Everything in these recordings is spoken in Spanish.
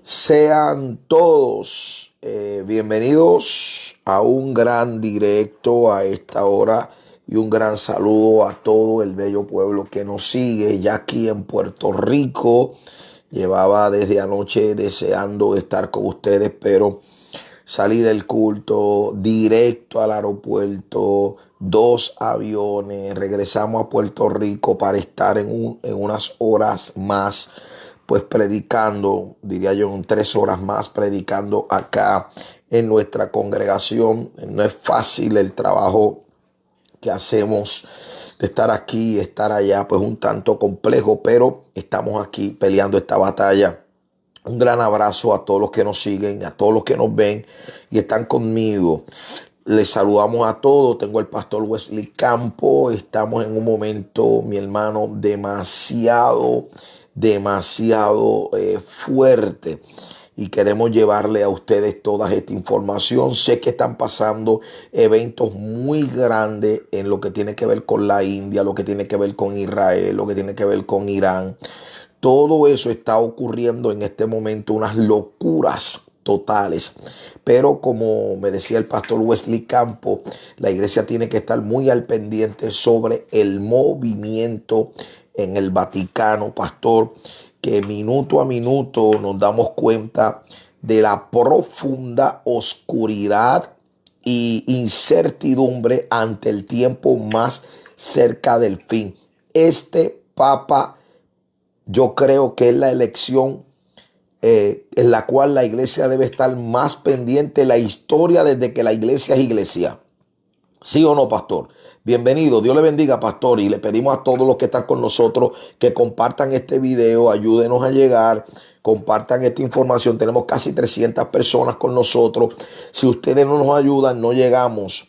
Sean todos bienvenidos a un gran directo a esta hora y un gran saludo a todo el bello pueblo que nos sigue ya aquí en Puerto Rico. Llevaba desde anoche deseando estar con ustedes, pero salí del culto directo al aeropuerto, 2 aviones, regresamos a Puerto Rico para estar en unas horas más, pues predicando, diría yo, en 3 horas más predicando acá en nuestra congregación. No es fácil el trabajo que hacemos de estar aquí, estar allá, pues un tanto complejo, pero estamos aquí peleando esta batalla. Un gran abrazo a todos los que nos siguen, a todos los que nos ven y están conmigo. Les saludamos a todos. Tengo el pastor Wesley Campo. Estamos en un momento, mi hermano, demasiado fuerte. Y queremos llevarle a ustedes toda esta información. Sé que están pasando eventos muy grandes en lo que tiene que ver con la India, lo que tiene que ver con Israel, lo que tiene que ver con Irán. Todo eso está ocurriendo en este momento, unas locuras totales. Pero como me decía el pastor Wesley Campo, la iglesia tiene que estar muy al pendiente sobre el movimiento en el Vaticano, pastor, que minuto a minuto nos damos cuenta de la profunda oscuridad y incertidumbre ante el tiempo más cerca del fin. Este Papa, yo creo que es la elección en la cual la iglesia debe estar más pendiente de la historia desde que la iglesia es iglesia. ¿Sí o no, pastor? Bienvenido, Dios le bendiga, pastor, y le pedimos a todos los que están con nosotros que compartan este video, ayúdenos a llegar, compartan esta información. Tenemos casi 300 personas con nosotros. Si ustedes no nos ayudan, no llegamos.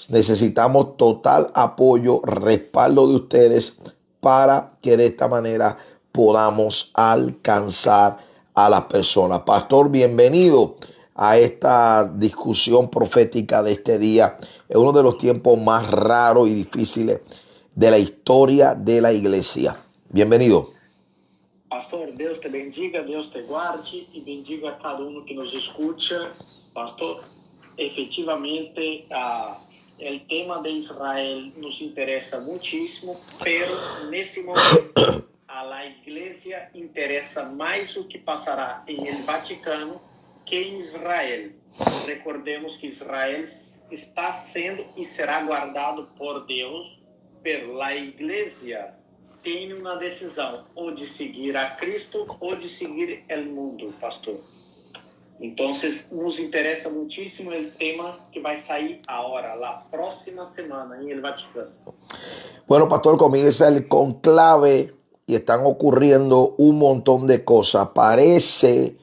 Necesitamos total apoyo, respaldo de ustedes para que de esta manera podamos alcanzar a las personas. Pastor, bienvenido a esta discusión profética de este día. Es uno de los tiempos más raros y difíciles de la historia de la iglesia. Bienvenido. Pastor, Deus te bendiga, Deus te guarde e bendiga a cada um que nos escuta. Pastor, efetivamente, o tema de Israel nos interessa muitíssimo, pero nesse momento a igreja interessa mais o que passará em el Vaticano que em Israel. Recordemos que Israel está sendo e será guardado por Deus, pero a igreja tem uma decisão, ou de seguir a Cristo ou de seguir o mundo, pastor. Então, nos interessa muitíssimo o tema que vai sair agora, la próxima semana, em el Vaticano. Bueno, pastor, comienza el conclave y están ocurriendo un montón de cosas. Parece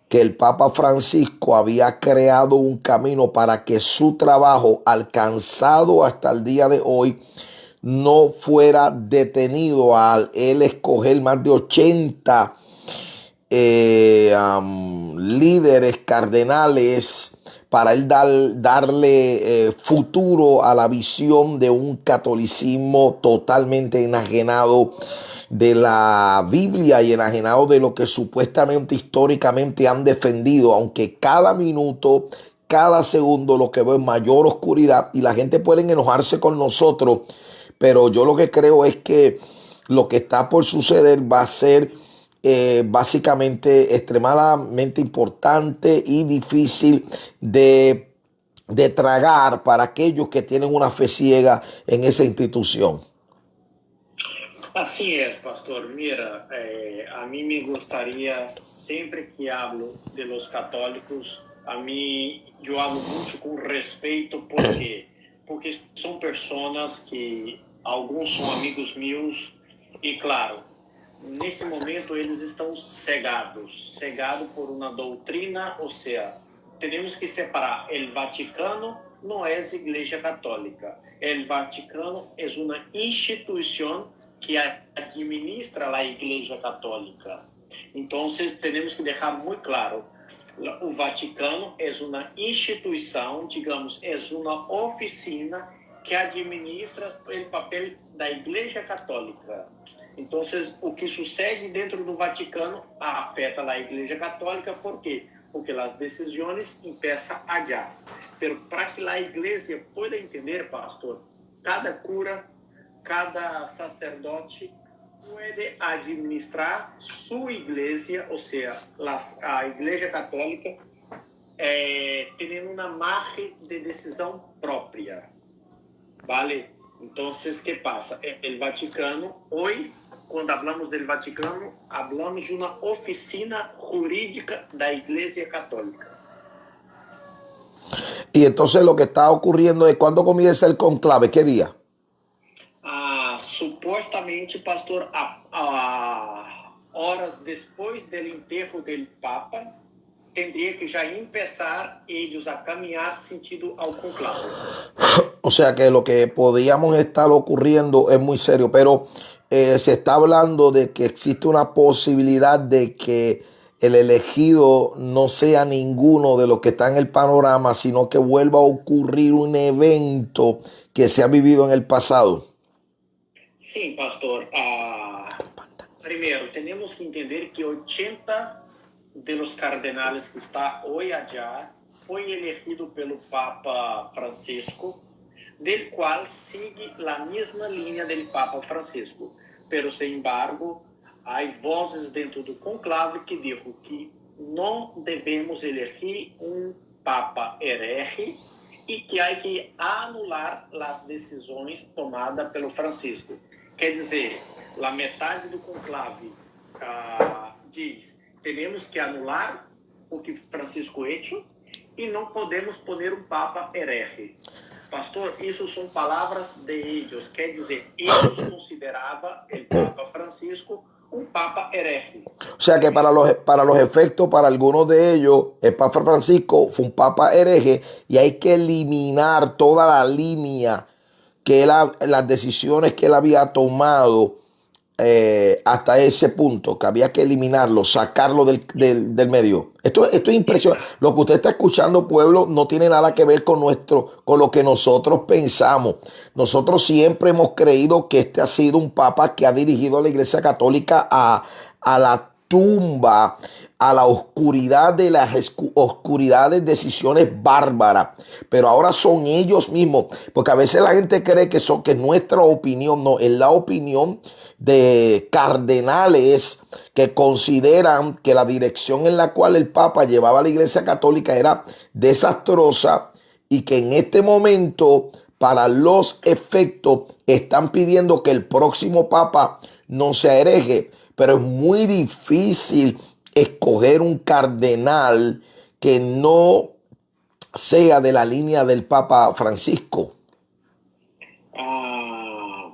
que el Papa Francisco había creado un camino para que su trabajo, alcanzado hasta el día de hoy, no fuera detenido al él escoger más de 80 líderes cardenales para él darle futuro a la visión de un catolicismo totalmente enajenado de la Biblia y enajenado de lo que supuestamente históricamente han defendido, aunque cada minuto, cada segundo lo que veo es mayor oscuridad y la gente puede enojarse con nosotros, pero yo lo que creo es que lo que está por suceder va a ser básicamente extremadamente importante y difícil de tragar para aquellos que tienen una fe ciega en esa institución. Assim é, pastor. Mira, a mim me gostaria, sempre que hablo de los católicos, eu hablo muito com respeito, por quê? Porque são pessoas que alguns são amigos meus e, claro, nesse momento eles estão cegados por uma doutrina, ou seja, temos que separar. O Vaticano não é a Igreja Católica. O Vaticano é uma instituição que administra a Igreja Católica. Então, temos que deixar muito claro, o Vaticano é uma instituição, digamos, é uma oficina que administra o papel da Igreja Católica. Entonces, o que sucede dentro do Vaticano afeta a Igreja Católica, por quê? Porque as decisões começam allá. Pero para que a Igreja pueda entender, pastor, cada cura, cada sacerdote pode administrar sua igreja, ou seja, a Igreja Católica, tendo uma margem de decisão própria, ¿vale? Entonces, ¿qué pasa? El Vaticano, hoy, cuando hablamos del Vaticano, hablamos de una oficina jurídica de la Iglesia Católica. Y entonces lo que está ocurriendo es cuando comienza el conclave, ¿qué día? Supuestamente, pastor, horas depois do enterro do Papa, tendría que já empezar ellos a caminhar sentido ao conclave. O sea que lo que podíamos estar ocurriendo es muy serio, pero se está hablando de que existe una posibilidad de que el elegido no sea ninguno de los que está en el panorama, sino que vuelva a ocurrir un evento que se ha vivido en el pasado. Sim, pastor. Primeiro, temos que entender que 80 de los cardenales que está hoje allá foi elegido pelo Papa Francisco, del qual sigue a mesma linha do Papa Francisco. Pero, sem embargo, há vozes dentro do conclave que digo que não devemos elegir Papa herege e que há que anular as decisões tomadas pelo Francisco. Quer dizer, a metade do conclave diz: temos que anular o que Francisco hecho e não podemos poner Papa herege. Pastor, isso são palavras de eles. Quer dizer, eles consideravam o Papa Francisco Papa herege. O sea que para los efectos, para algunos de ellos, el Papa Francisco fue un Papa hereje y hay que eliminar toda la línea que las decisiones que él había tomado hasta ese punto, que había que eliminarlo, sacarlo del medio. Esto es impresionante. Lo que usted está escuchando, pueblo, no tiene nada que ver con lo que nosotros pensamos. Nosotros siempre hemos creído que este ha sido un papa que ha dirigido a la Iglesia Católica a la tumba, a la oscuridad de las oscuridades, decisiones bárbaras. Pero ahora son ellos mismos, porque a veces la gente cree que es nuestra opinión. No, es la opinión de cardenales que consideran que la dirección en la cual el Papa llevaba a la Iglesia Católica era desastrosa y que en este momento, para los efectos, están pidiendo que el próximo Papa no sea hereje. Pero es muy difícil escoger un cardenal que no sea de la línea del Papa Francisco.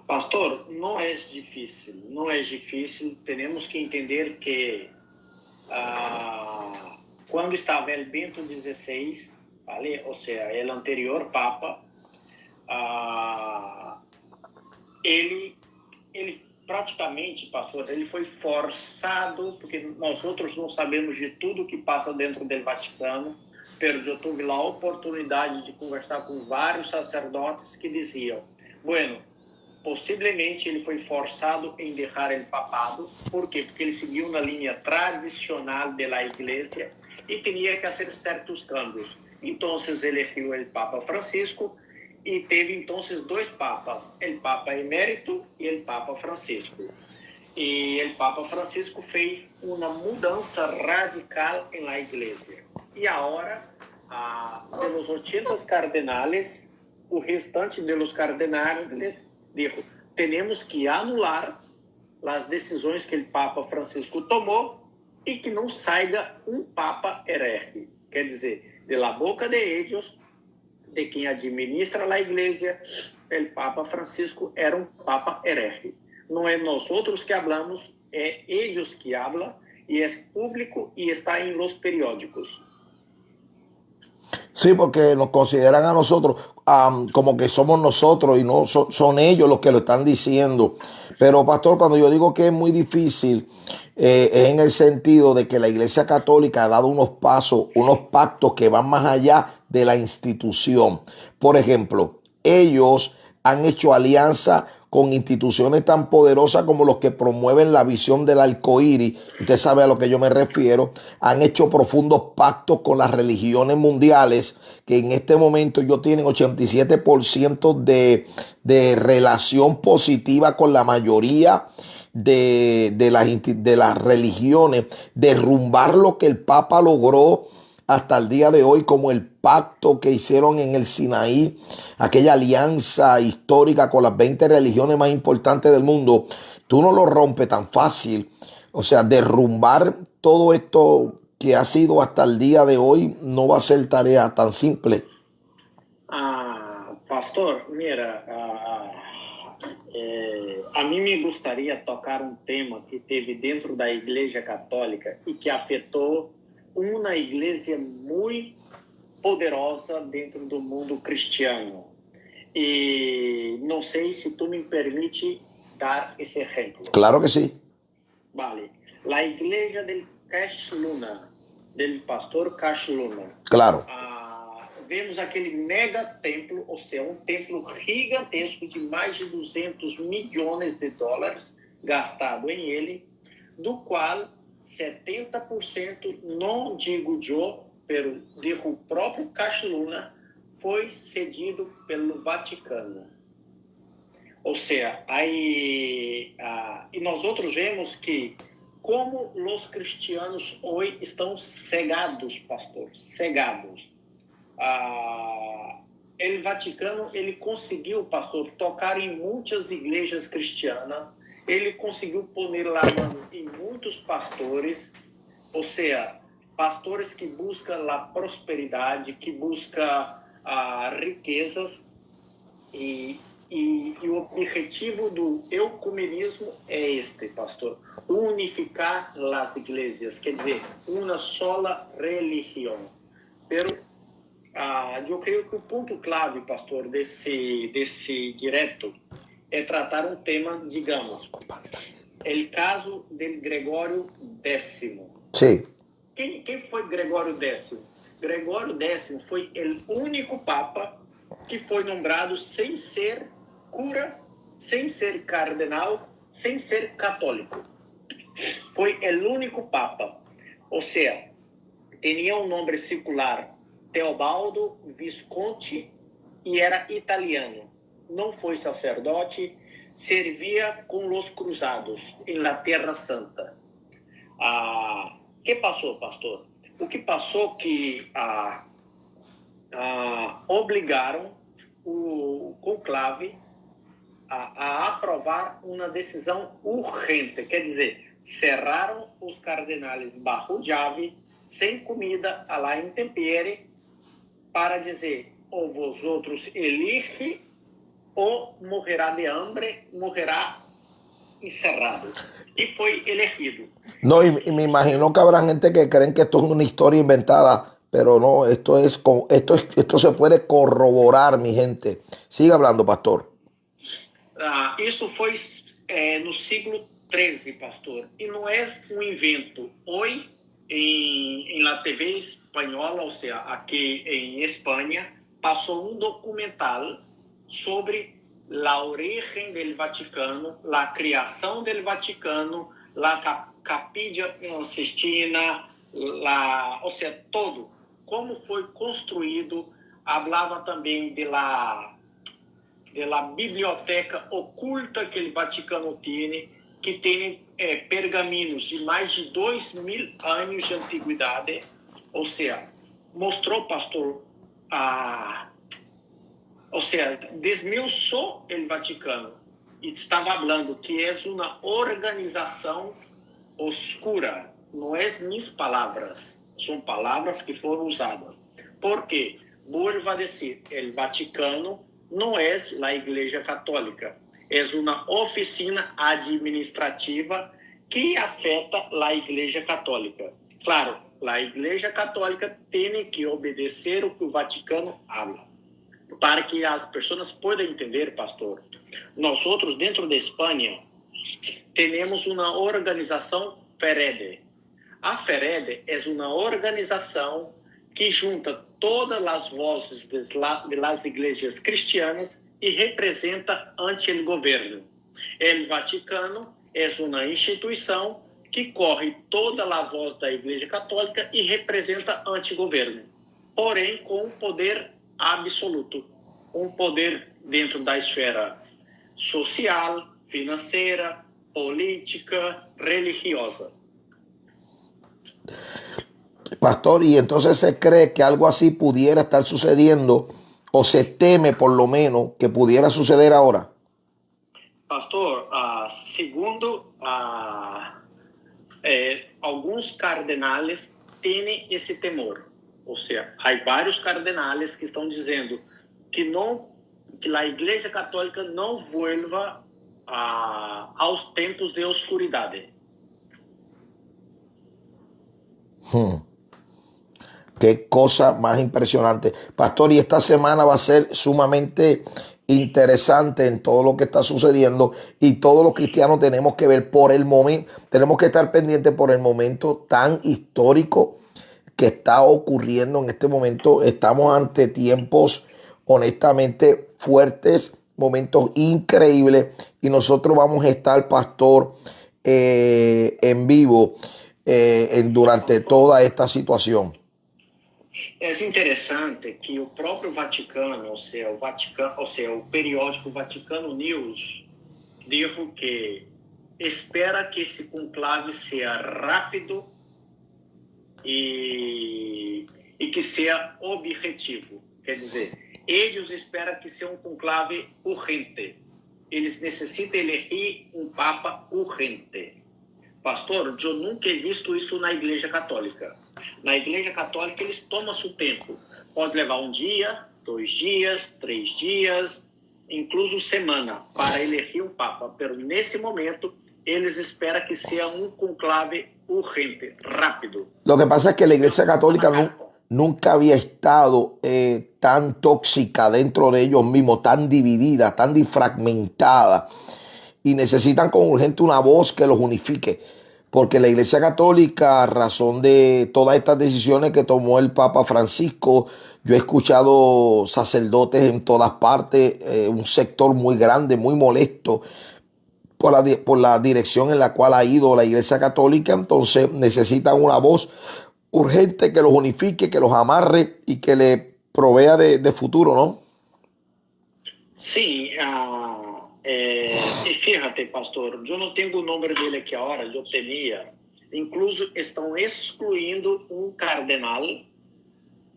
Pastor, não é difícil, não é difícil. Temos que entender que quando estava o Bento XVI, vale? Ou seja, o anterior Papa, ele praticamente, pastor, ele foi forçado, porque nós outros não sabemos de tudo que passa dentro do Vaticano, mas eu tive lá a oportunidade de conversar com vários sacerdotes que diziam, bueno, possivelmente ele foi forçado em deixar o papado. Por quê? Porque ele seguiu na linha tradicional da Igreja e tinha que fazer certos cambios. Então, ele elegeu o Papa Francisco e teve, então, dois papas, o Papa Emérito e o Papa Francisco. E o Papa Francisco fez uma mudança radical na Igreja. E agora, de los 80 cardenales, o restante de los cardenales dijo, temos que anular as decisões que o Papa Francisco tomou e que não saia Papa herege. Quer dizer, de la boca de ellos, de quem administra a Igreja, o Papa Francisco era Papa herege. Não é nós outros que hablamos, é eles que hablam, e é público e está em los periódicos. Sí, porque nos consideran a nosotros como que somos nosotros y no son ellos los que lo están diciendo. Pero, pastor, cuando yo digo que es muy difícil, es en el sentido de que la Iglesia Católica ha dado unos pasos, unos pactos que van más allá de la institución. Por ejemplo, ellos han hecho alianza con instituciones tan poderosas como los que promueven la visión del arco iris, usted sabe a lo que yo me refiero, han hecho profundos pactos con las religiones mundiales, que en este momento ellos tienen 87% de relación positiva con la mayoría de las religiones, derrumbar lo que el Papa logró hasta el día de hoy, como el pacto que hicieron en el Sinaí, aquella alianza histórica con las 20 religiones más importantes del mundo. Tú no lo rompes tan fácil. O sea, derrumbar todo esto que ha sido hasta el día de hoy no va a ser tarea tan simple. Pastor, mira, a mim me gostaria tocar um tema que teve dentro da Igreja Católica e que afetou uma igreja muito poderosa dentro do mundo cristiano. E não sei se tu me permite dar esse exemplo. Claro que sí. Vale. La iglesia del Cash Luna, del pastor Cash Luna. Claro. Vemos aquele mega templo, ou seja, um templo gigantesco de mais de 200 milhões de dólares gastado em ele, do qual 70%, não digo eu, pero digo o próprio Cash Luna, foi cedido pelo Vaticano. Ou seja, aí, e nós outros vemos que como os cristianos hoje estão cegados, pastor, cegados. O Vaticano, ele conseguiu, pastor, tocar em muitas igrejas cristianas, ele conseguiu pôr lá em muitos pastores, ou seja, pastores que buscam a prosperidade, que buscam riquezas, e o objetivo do ecumenismo é este, pastor, unificar as igrejas, quer dizer, uma sola religião. Pero eu creio que o ponto clave, pastor, desse direto é tratar um tema, digamos, o caso de Gregório X. Sim. Quem foi Gregório X? Gregório X foi o único papa que foi nombrado sem ser cura, sem ser cardenal, sem ser católico. Foi o único papa. Ou seja, tinha um nome secular, Teobaldo Visconti, e era italiano. Não foi sacerdote, servia com os cruzados em la Terra Santa. O que passou, pastor? O que passou que obrigaram o conclave a aprovar uma decisão urgente, quer dizer, cerraram os cardenais bajo llave, sem comida, a la intempere, para dizer, ou vosotros elige, ou morrerá de hambre, morrerá encerrado. E foi elegido. No, y me imagino que habrá gente que creen que esto es una historia inventada, pero no, esto se puede corroborar, mi gente. Siga hablando, pastor. Isso foi no século XIII, pastor. E não é um invento. Hoje, em la TV espanhola, ou seja, aqui em Espanha, passou um documental sobre a origem do Vaticano, a criação do Vaticano, a Capilla Sistina, ou seja, todo, como foi construído. Falava também da biblioteca oculta que o Vaticano que tem pergaminos de mais de 2.000 anos de antiguidade. Ou seja, mostrou, pastor, ou seja, desmiuçou o Vaticano e estava falando que é uma organização oscura. Não é minhas palavras, são palavras que foram usadas. Porque, vuelvo a dizer, o Vaticano não é a Igreja Católica, é uma oficina administrativa que afeta a Igreja Católica. Claro, a Igreja Católica tem que obedecer o que o Vaticano fala. Para que as pessoas possam entender, pastor, nós outros dentro da Espanha temos uma organização FEREDE. A FEREDE é uma organização que junta todas as vozes das igrejas cristianas y representa ante el gobierno. El Vaticano es una institución que corre toda la voz da Igreja Católica e representa ante governo, porém com um poder absoluto, um poder dentro da esfera social, financeira, política, religiosa. Pastor, y entonces se cree que algo así pudiera estar sucediendo o se teme por lo menos que pudiera suceder ahora. Pastor, segundo alguns cardenales têm esse temor. Ou seja, há vários cardenales que estão dizendo que a Igreja Católica não vuelva aos tempos de oscuridade. Qué cosa más impresionante. Pastor, y esta semana va a ser sumamente interesante en todo lo que está sucediendo y todos los cristianos tenemos que ver por el momento, tenemos que estar pendientes por el momento tan histórico que está ocurriendo en este momento. Estamos ante tiempos honestamente fuertes, momentos increíbles y nosotros vamos a estar, pastor, en vivo durante toda esta situación. É interessante que o próprio Vaticano, ou seja, o periódico Vaticano News, dijo que espera que esse conclave seja rápido e que seja objetivo. Quer dizer, eles esperam que seja um conclave urgente. Eles necessitam eleger um papa urgente. Pastor, eu nunca he visto isso na Igreja Católica. Na Igreja Católica, eles tomam seu tempo. Pode levar um dia, 2 dias, 3 dias, incluso semana, para eleger um papa. Mas nesse momento, eles esperam que seja um conclave urgente, rápido. Lo que pasa es que la Iglesia Católica nunca había estado tan tóxica dentro de ellos mismos, tan dividida, tan fragmentada. Y necesitan con urgente una voz que los unifique. Porque la Iglesia Católica, a razón de todas estas decisiones que tomó el Papa Francisco, yo he escuchado sacerdotes en todas partes, un sector muy grande, muy molesto por la dirección en la cual ha ido la Iglesia Católica. Entonces necesitan una voz urgente que los unifique, que los amarre y que le provea de futuro, ¿no? Sí, e fíjate, pastor, eu não tenho o nome dele aqui agora, eu tinha. Incluso estão excluindo um cardenal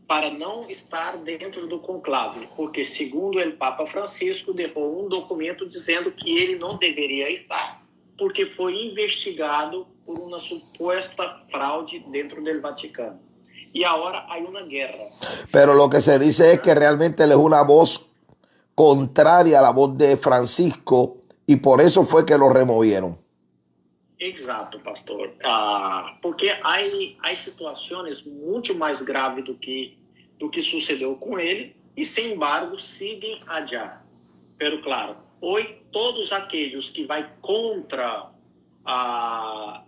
para não estar dentro do conclave, porque segundo o Papa Francisco deixou um documento dizendo que ele não deveria estar, porque foi investigado por uma suposta fraude dentro do Vaticano. E agora há uma guerra. Pero lo que se dice es que realmente él es una voz contraria a la voz de Francisco y por eso fue que lo removieron. Exato, pastor. Porque há situações muito mais graves do que sucedeu com ele e, sem embargo, seguem adiante. Pero, claro, hoje todos aqueles que vai contra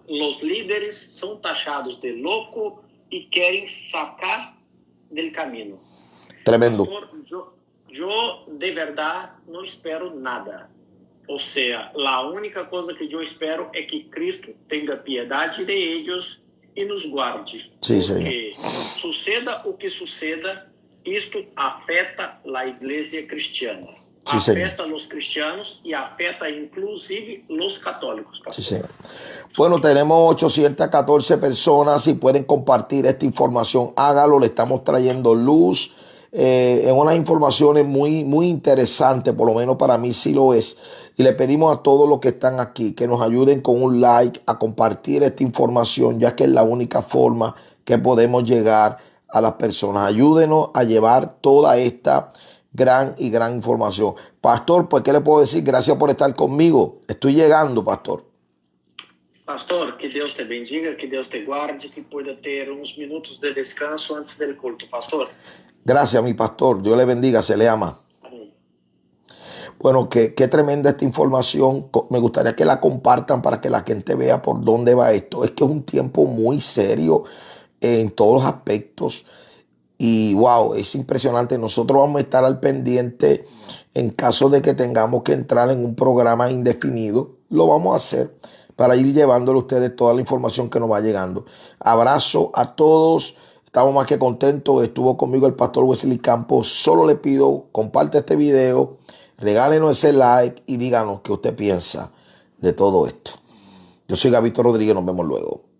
os líderes são taxados de louco e querem sacar do caminho. Tremendo. Pastor, eu de verdade não espero nada. Ou seja, a única coisa que eu espero é que Cristo tenha piedade de eles e nos guarde. Sim, porque suceda o que suceda, isto afeta a igreja cristiana. Sí, afeta os cristianos y afeta inclusive los católicos. Sí, señor. Bueno, tenemos 814 personas. Si pueden compartir esta información, hágalo. Le estamos trayendo luz en unas informaciones muy interesantes, por lo menos para mí sí lo es. Y le pedimos a todos los que están aquí que nos ayuden con un like, a compartir esta información, ya que es la única forma que podemos llegar a las personas. Ayúdenos a llevar toda esta gran información. Pastor, pues, ¿qué le puedo decir? Gracias por estar conmigo. Estoy llegando, pastor. Pastor, que Deus te bendiga, que Deus te guarde, que pueda ter uns minutos de descanso antes del culto, pastor. Gracias, mi pastor. Dios le bendiga, se le ama. Amén. Bueno, qué tremenda esta información. Me gustaría que la compartan para que la gente vea por dónde va esto. Es que es un tiempo muy serio en todos los aspectos. Y wow, es impresionante. Nosotros vamos a estar al pendiente en caso de que tengamos que entrar en un programa indefinido. Lo vamos a hacer para ir llevándole a ustedes toda la información que nos va llegando. Abrazo a todos. Estamos más que contentos. Estuvo conmigo el pastor Wesley Campos. Solo le pido, comparte este video, regálenos ese like y díganos qué usted piensa de todo esto. Yo soy Gabito Rodríguez. Nos vemos luego.